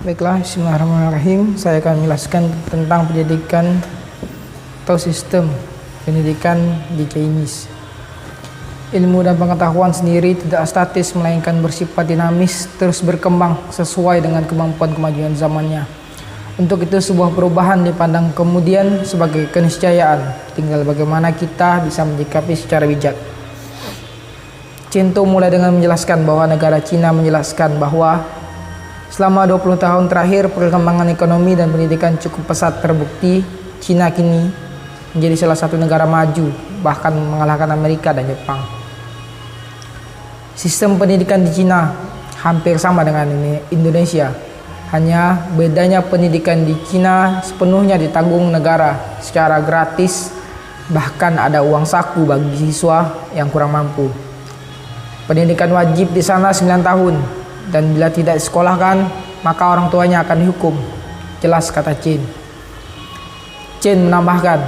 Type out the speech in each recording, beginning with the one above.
Baiklah, bismillahirrahmanirrahim. Saya akan menjelaskan tentang pendidikan atau sistem pendidikan di Chinese. Ilmu dan pengetahuan sendiri tidak statis, melainkan bersifat dinamis, terus berkembang sesuai dengan kemampuan kemajuan zamannya. Untuk itu sebuah perubahan dipandang kemudian sebagai keniscayaan, tinggal bagaimana kita bisa menyikapi secara bijak. Cinto mulai dengan menjelaskan bahwa negara Cina menjelaskan bahwa selama 20 tahun terakhir perkembangan ekonomi dan pendidikan cukup pesat terbukti. Cina kini menjadi salah satu negara maju, bahkan mengalahkan Amerika dan Jepang. Sistem pendidikan di Cina hampir sama dengan Indonesia, hanya bedanya pendidikan di Cina sepenuhnya ditanggung negara secara gratis, bahkan ada uang saku bagi siswa yang kurang mampu. Pendidikan wajib di sana 9 tahun, dan bila tidak disekolahkan maka orang tuanya akan dihukum, jelas kata Chen. Chen menambahkan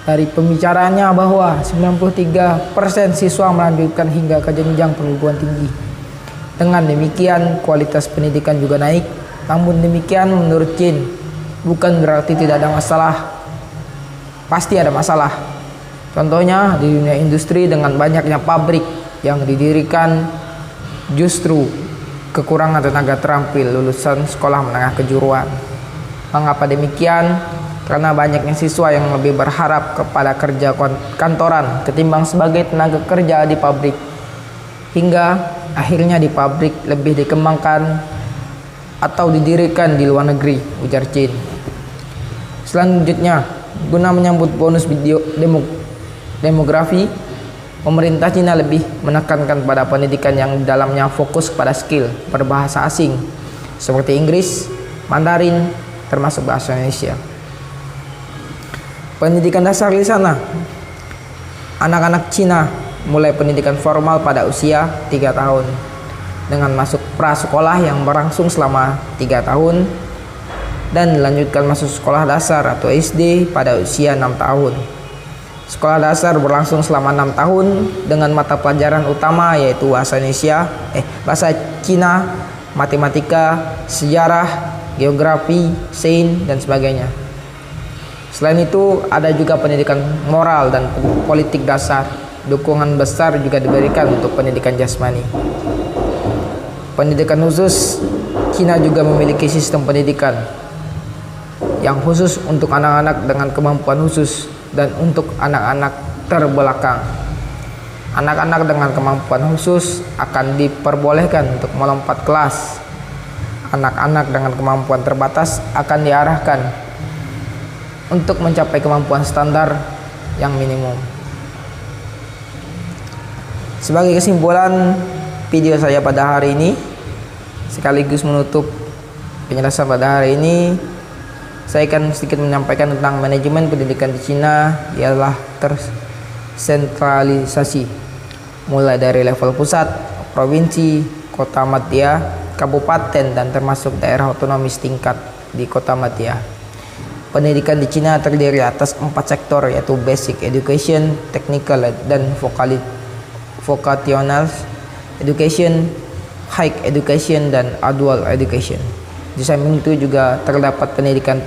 dari pembicaraannya bahwa 93% siswa melanjutkan hingga ke jenjang perguruan tinggi. Dengan demikian kualitas pendidikan juga naik. Namun demikian menurut Chen bukan berarti tidak ada masalah. Pasti ada masalah. Contohnya di dunia industri dengan banyaknya pabrik yang didirikan, justru kekurangan tenaga terampil lulusan sekolah menengah kejuruan. Mengapa demikian? Karena banyaknya siswa yang lebih berharap kepada kerja kantoran ketimbang sebagai tenaga kerja di pabrik, hingga akhirnya di pabrik lebih dikembangkan atau didirikan di luar negeri, ujar Chen. Selanjutnya, guna menyambut bonus video demografi, pemerintah Cina lebih menekankan pada pendidikan yang di dalamnya fokus pada skill berbahasa asing seperti Inggris, Mandarin, termasuk bahasa Indonesia. Pendidikan dasar di sana, anak-anak Cina mulai pendidikan formal pada usia 3 tahun dengan masuk prasekolah yang berlangsung selama 3 tahun dan dilanjutkan masuk sekolah dasar atau SD pada usia 6 tahun. Sekolah dasar berlangsung selama 6 tahun dengan mata pelajaran utama yaitu bahasa Cina, matematika, sejarah, geografi, sains, dan sebagainya. Selain itu ada juga pendidikan moral dan politik dasar. Dukungan besar juga diberikan untuk pendidikan jasmani. Pendidikan khusus, Cina juga memiliki sistem pendidikan yang khusus untuk anak-anak dengan kemampuan khusus dan untuk anak-anak terbelakang. Anak-anak dengan kemampuan khusus akan diperbolehkan untuk melompat kelas. Anak-anak dengan kemampuan terbatas akan diarahkan untuk mencapai kemampuan standar yang minimum. Sebagai kesimpulan video saya pada hari ini, sekaligus menutup penjelasan pada hari ini, saya akan sedikit menyampaikan tentang manajemen pendidikan di Cina ialah tersentralisasi, mulai dari level pusat, provinsi, kota madya, kabupaten, dan termasuk daerah otonomis tingkat di kota madya. Pendidikan di Cina terdiri atas 4 sektor yaitu basic education, technical dan vocational education, high education, dan adult education. Di samping itu juga terdapat pendidikan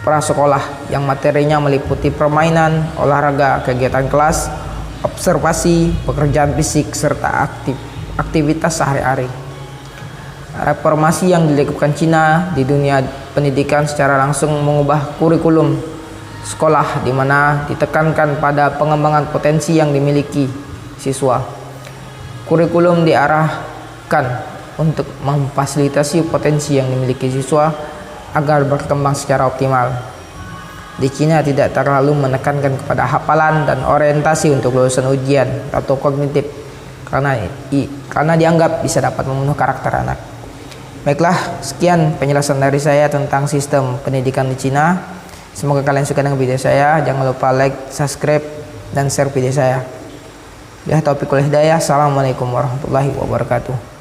prasekolah yang materinya meliputi permainan, olahraga, kegiatan kelas, observasi, pekerjaan fisik, serta aktivitas sehari-hari. Reformasi yang dilakukan Cina di dunia pendidikan secara langsung mengubah kurikulum sekolah, di mana ditekankan pada pengembangan potensi yang dimiliki siswa. Kurikulum diarahkan untuk memfasilitasi potensi yang dimiliki siswa agar berkembang secara optimal. Di Cina tidak terlalu menekankan kepada hafalan dan orientasi untuk lulusan ujian atau kognitif karena dianggap bisa dapat membunuh karakter anak. Baiklah, sekian penjelasan dari saya tentang sistem pendidikan di Cina. Semoga kalian suka dengan video saya. Jangan lupa like, subscribe, dan share video saya. Ya, taufiq wal hidayah. Assalamualaikum warahmatullahi wabarakatuh.